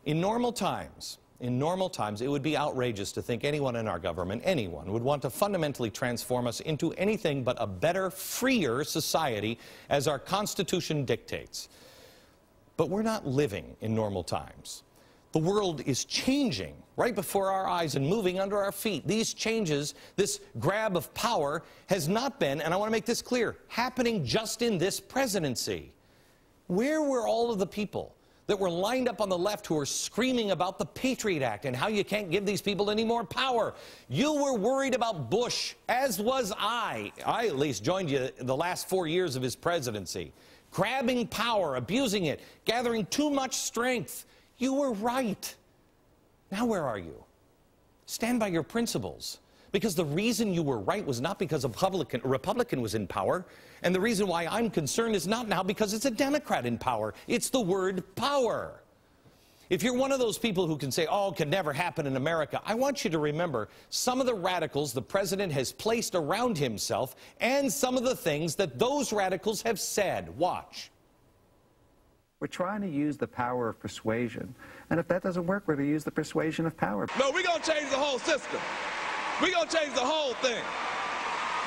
In normal times, it would be outrageous to think anyone in our government, anyone, would want to fundamentally transform us into anything but a better, freer society as our Constitution dictates. But we're not living in normal times. The world is changing right before our eyes and moving under our feet. These changes, this grab of power, has not been, and I want to make this clear, happening just in this presidency. Where were all of the people that were lined up on the left who were screaming about the Patriot Act and how you can't give these people any more power? You were worried about Bush, as was I. I at least joined you the last 4 years of his presidency. Grabbing power, abusing it, gathering too much strength. You were right. Now where are you? Stand by your principles. Because the reason you were right was not because a Republican was in power. And the reason why I'm concerned is not now because it's a Democrat in power. It's the word power. If you're one of those people who can say, oh, it can never happen in America, I want you to remember some of the radicals the president has placed around himself and some of the things that those radicals have said. Watch. We're trying to use the power of persuasion. And if that doesn't work, we're going to use the persuasion of power. No, we're going to change the whole system. We're going to change the whole thing.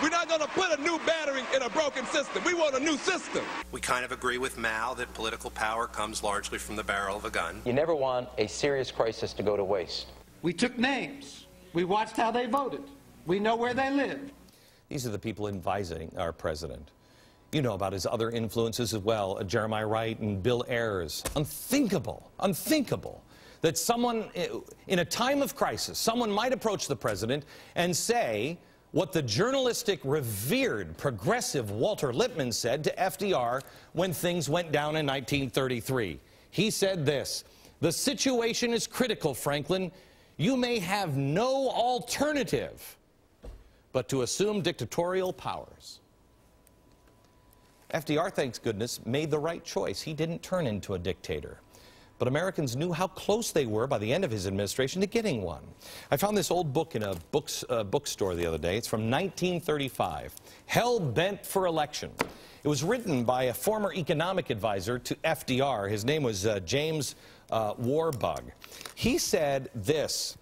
We're not going to put a new battery in a broken system. We want a new system. We kind of agree with Mao that political power comes largely from the barrel of a gun. You never want a serious crisis to go to waste. We took names. We watched how they voted. We know where they lived. These are the people advising our president. You know about his other influences as well, Jeremiah Wright and Bill Ayers. Unthinkable, unthinkable that someone, in a time of crisis, someone might approach the president and say what the journalistic, revered, progressive Walter Lippmann said to FDR when things went down in 1933. He said this: "The situation is critical, Franklin. You may have no alternative but to assume dictatorial powers." FDR, thanks goodness, made the right choice. He didn't turn into a dictator. But Americans knew how close they were by the end of his administration to getting one. I found this old book in a bookstore the other day. It's from 1935, Hell Bent for Election. It was written by a former economic advisor to FDR. His name was James Warbug. He said this.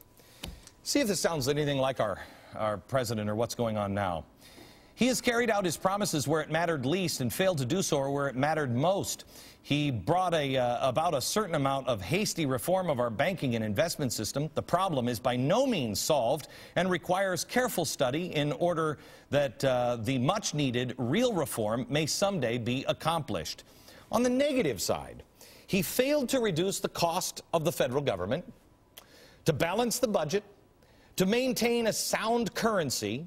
See if this sounds anything like our president or what's going on now. "He has carried out his promises where it mattered least and failed to do so where it mattered most. He brought about a certain amount of hasty reform of our banking and investment system. The problem is by no means solved and requires careful study in order that the much-needed real reform may someday be accomplished." On the negative side, he failed to reduce the cost of the federal government, to balance the budget, to maintain a sound currency,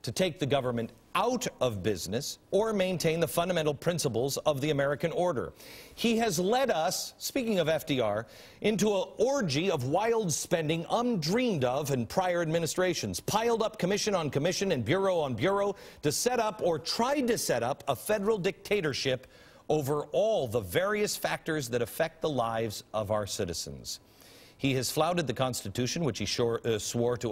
to take the government out of business, or maintain the fundamental principles of the American order. He has led us, speaking of FDR, into an orgy of wild spending undreamed of in prior administrations, piled up commission on commission and bureau on bureau to set up or tried to set up a federal dictatorship over all the various factors that affect the lives of our citizens. He has flouted the Constitution, which he swore to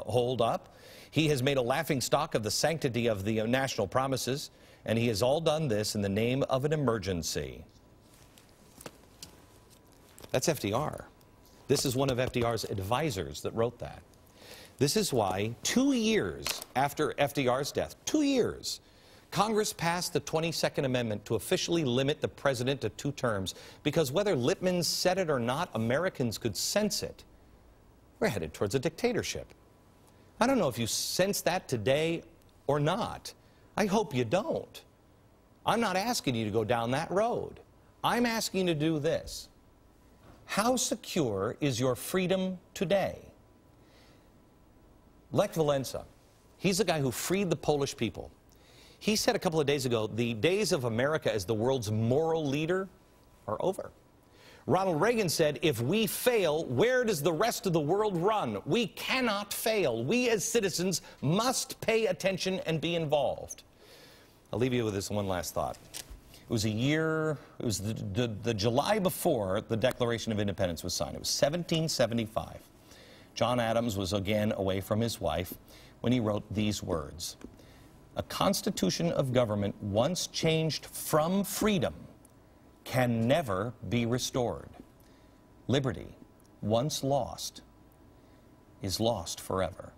hold up. He has made a laughingstock of the sanctity of the national promises, and he has all done this in the name of an emergency. That's FDR. This is one of FDR's advisors that wrote that. This is why 2 years after FDR's death, 2 years, Congress passed the 22nd Amendment to officially limit the president to 2 terms, because whether Lippmann said it or not, Americans could sense it. We're headed towards a dictatorship. I don't know if you sense that today or not. I hope you don't. I'm not asking you to go down that road. I'm asking you to do this. How secure is your freedom today? Lech Walesa, he's the guy who freed the Polish people. He said a couple of days ago, the days of America as the world's moral leader are over. Ronald Reagan said, if we fail, where does the rest of the world run? We cannot fail. We as citizens must pay attention and be involved. I'll leave you with this one last thought. It was the July before the Declaration of Independence was signed. It was 1775. John Adams was again away from his wife when he wrote these words: "A constitution of government once changed from freedom can never be restored. Liberty, once lost, is lost forever.